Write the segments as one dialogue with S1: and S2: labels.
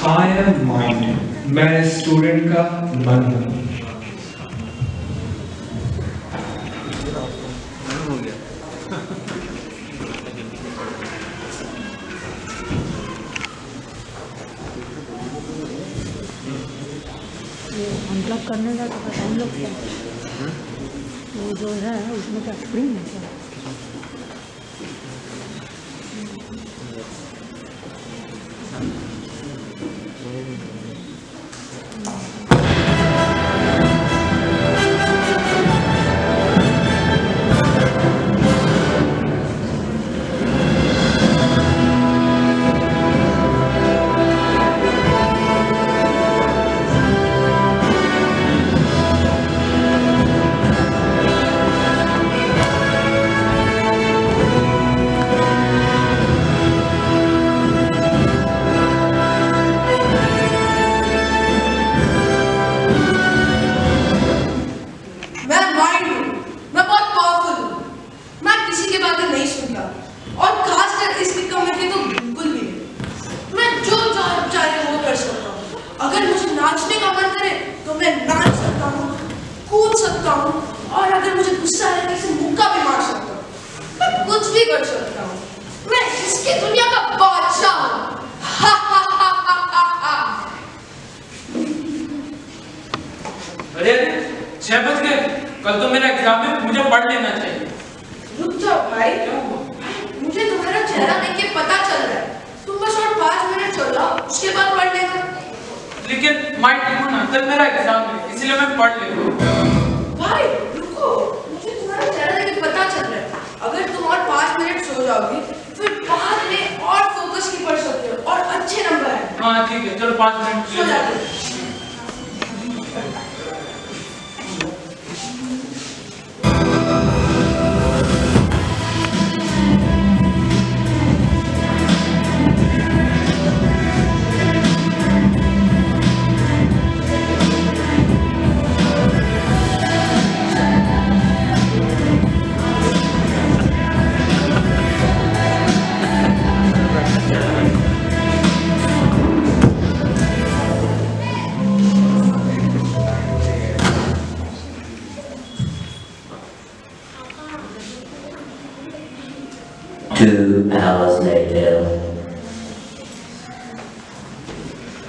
S1: I am mind, मैं student का मन हूँ।
S2: अनप्लग करने का तो टाइम लगता है। वो जो है उसमें क्या स्प्रिंग है क्या?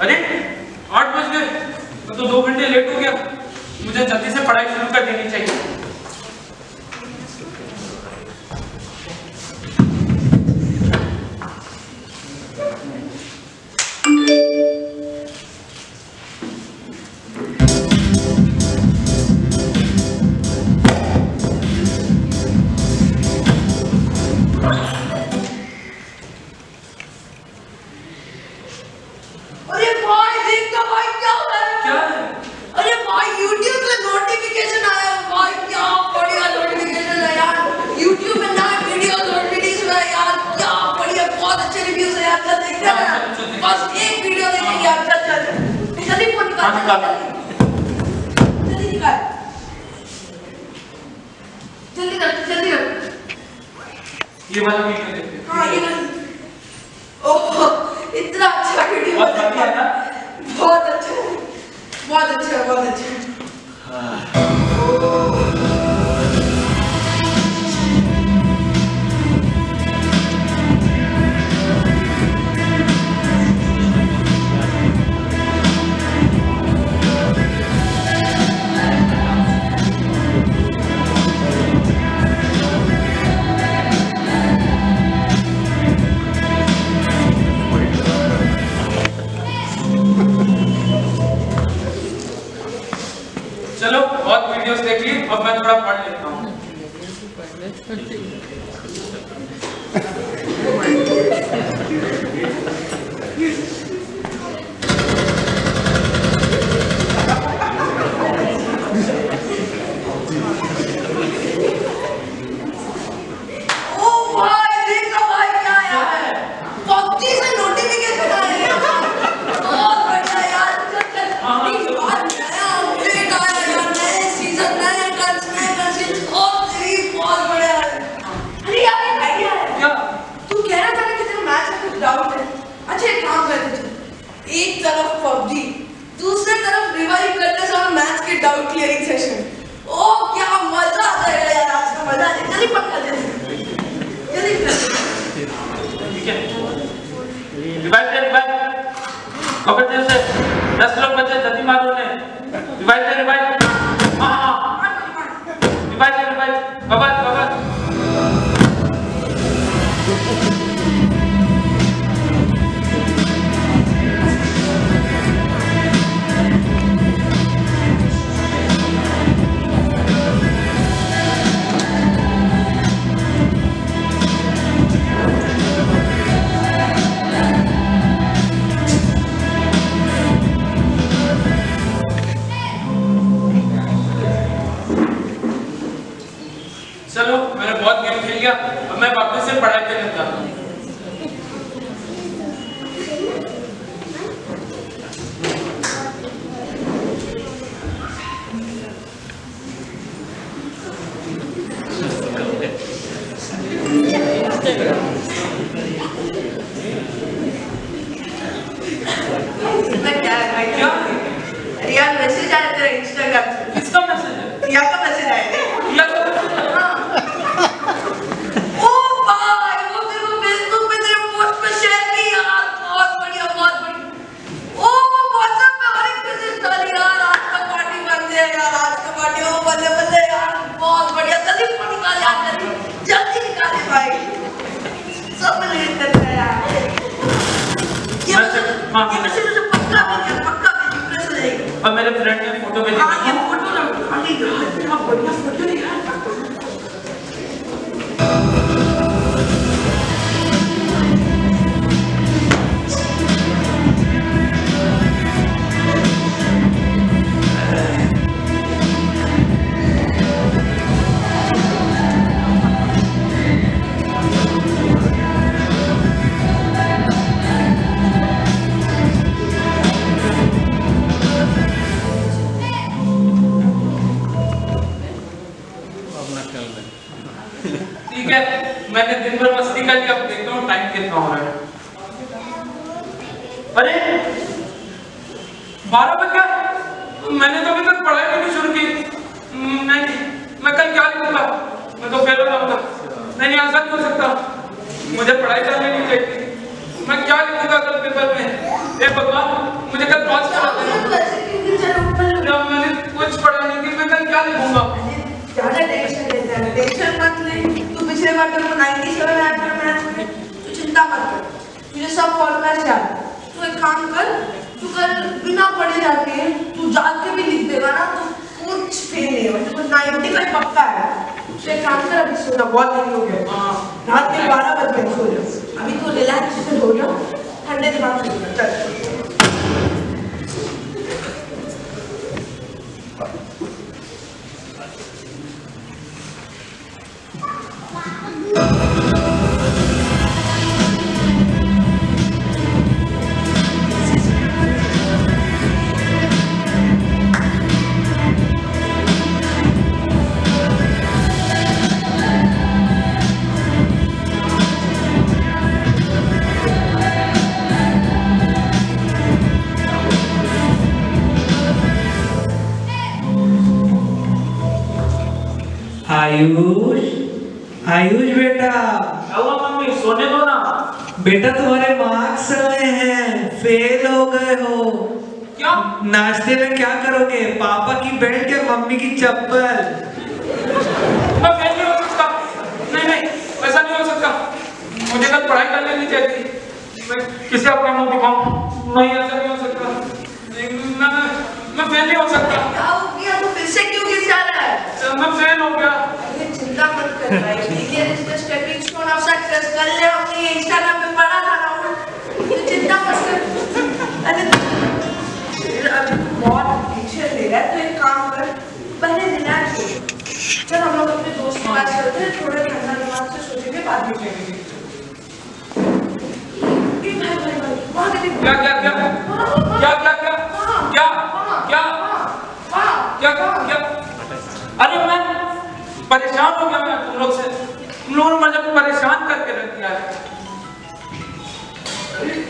S3: अरे 8 बज गए, तो 2 घंटे लेट हो गया। मुझे जल्दी से पढ़ाई शुरू कर देनी चाहिए। चलो मैंने बहुत गेम खेल लिया, अब मैं वापस से पढ़ाई करने जाता हूँ।
S4: यार मैसेज आया तेरा इंस्टाग्राम से।
S3: किसका मैसेज है?
S4: रिया का मैसेज आया है।
S3: रिया का मैसेज है?
S4: हाँ। ओ भाई वो तेरे को फेसबुक पे तेरे पोस्ट पे शेयर की यार, बहुत बढ़िया बहुत बढ़िया। ओ वो व्हाट्सएप पे हर एक मैसेज डाली यार, आज का पार्टी करते हैं यार, आज का पार्टी हो बल्ले बल्ले यार, बहुत बढ़िया। जल्दी फोन निकाल यार, जल्दी निकाले भाई, सब लेट करते हैं यार। ये मैसेज मुझे पक्का इंप्रेस हो जाएगी।
S3: अब मेरे फ्रेंड ने फोटो भेजी।
S4: हाँ ये फोटो ना खाली यार, क्या बढ़िया फोटो है यार।
S3: ठीक है, मैंने दिन भर मस्ती कर लिया, अब देखता हूँ टाइम कितना हो रहा है। अरे 12 बज गया, मैंने तो अभी तक पढ़ाई भी नहीं शुरू की। नहीं, मैं कल क्या लिखूंगा? मैं तो फेल हो जाऊंगा। नहीं, ऐसा नहीं हो सकता, मुझे पढ़ाई कर लेनी चाहिए। मैं क्या लिखूंगा कल पेपर में? हे भगवान, मुझे कल पास करा देना। मैंने कुछ पढ़ा नहीं कि मैं कल क्या लिखूंगा?
S4: ज़्यादा टेंशन लेता है, टेंशन मत ले। तू पिछले बार तेरे को 97 आया था मैथ्स में, तू चिंता मत कर, तुझे सब फॉर्मूलाज याद है। तू एक काम कर, तू कल बिना पढ़े जाके तू जाग के भी लिख देगा ना, तो कुछ फेल नहीं होगा। तेरे को 95 पक्का है। तू एक काम कर, अभी सोना बहुत देरी हो गया, रात के 12 बज गए, सो जा अभी। तो रिलैक्स से हो जा, ठंडे दिमाग से हो जा, चल।
S1: आयुष बेटा,
S3: मम्मी सोने दो ना।
S1: बेटा तुम्हारे मार्क्स आए हैं, फेल हो गए हो।
S3: क्या?
S1: नाश्ते में क्या करोगे? पापा की बेल्ट या मम्मी की चप्पल?
S3: मैं फेल नहीं हो सकता। नहीं, ऐसा नहीं हो सकता। मुझे कल पढ़ाई कर लेनी चाहिए। मैं किसे अपना मुंह दिखाऊं? नहीं, ऐसा नहीं हो सकता। मैं फेल नहीं हो सकता।
S4: क्या हो गया? तू फिर से क्यों गिर जा रहा है?
S3: मैं फेल हो गया।
S4: चिंता मत कर भाई, ये स्टेपिंग स्टोन ऑफ सक्सेस। कल ने हमने ये इंस्टाग्राम पे पढ़ा था ना, तो चिंता मत कर। अरे अभी तू बहुत पीछे ले रहा है, तो एक काम कर, पहले रिलैक्स हो। चल हम लोग अपने दोस्त के पास चलते हैं, थोड़ा ठंडा दिमाग से सोचेंगे, बाद में चलेंगे। भाई वहाँ के
S3: क्या क्या क्या क्या क्या क्या क्या क्या क्या क्या? अरे मैं परेशान हो गया। मैं तुम लोग से, तुम लोगों ने मुझे परेशान करके रख दिया है।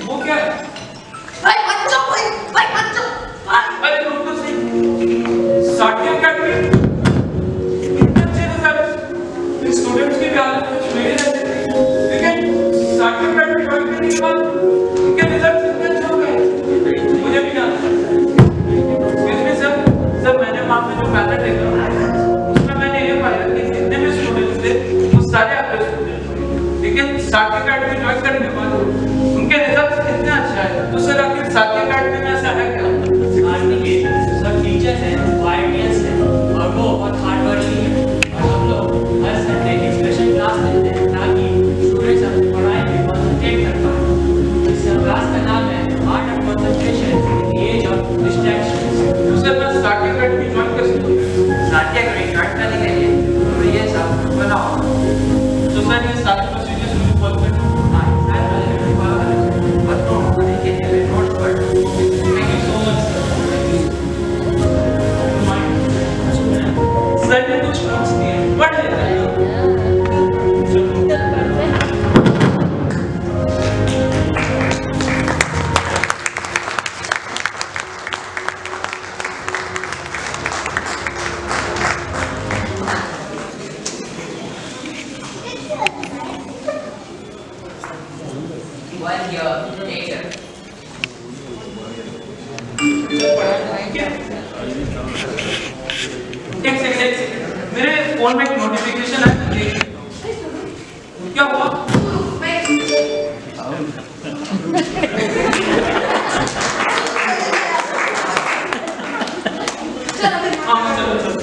S3: वो क्या है?
S4: भाई मत जाओ, भाई मत जाओ भाई।
S3: अरे रुक तो सही। साटिया अकेडमी इतने अच्छे रिजल्ट, स्टूडेंट्स की भी हालत कुछ नहीं रहती थी, लेकिन साटिया अकेडमी ज्वाइन करने के बाद उनके रिजल्ट इतने अच्छे हो गए। मुझे भी क्या सर, मैंने वहाँ पे जो पैटर्न देखा उसमें मैंने ये पाया कि जितने भी स्टूडेंट्स थे साथी अकेडमी ज्वाइन करने के बाद उनके रिजल्ट कितने अच्छे आए, तो सर आखिर साथी अकेडमी में ऐसा है क्या?
S5: सब टीचर्स हैं, वायरियंस हैं और वो बहुत हार्ड वर्किंग है और हम लोग हर संडे एक स्पेशल क्लास लेते हैं ताकि स्टूडेंट्स अपनी पढ़ाई में कंसंट्रेट कर पाएं। इस क्लास का नाम है art of concentration in the age of distractions.
S3: तो सर मैं साथी अकेडमी ज्वाइन कैसे करूं?
S5: साथी अकेडमी ज्वाइन करने के लिए तो ये सब बनाओ।
S3: तो सर ये सारे प्रोसीजर्स मुझे फॉलो करना है?
S5: हाँ, सारे वाले फॉलो करना है। बच्चों को के लिए नोट्स पढ़।
S3: Thank you so much sir ने कुछ नोट्स दिए, पढ़ लेते हैं।
S5: One year later.
S3: एक सेकंड मेरे फोन में एक नोटिफिकेशन है, देख क्या हुआ? हाँ चलो चलो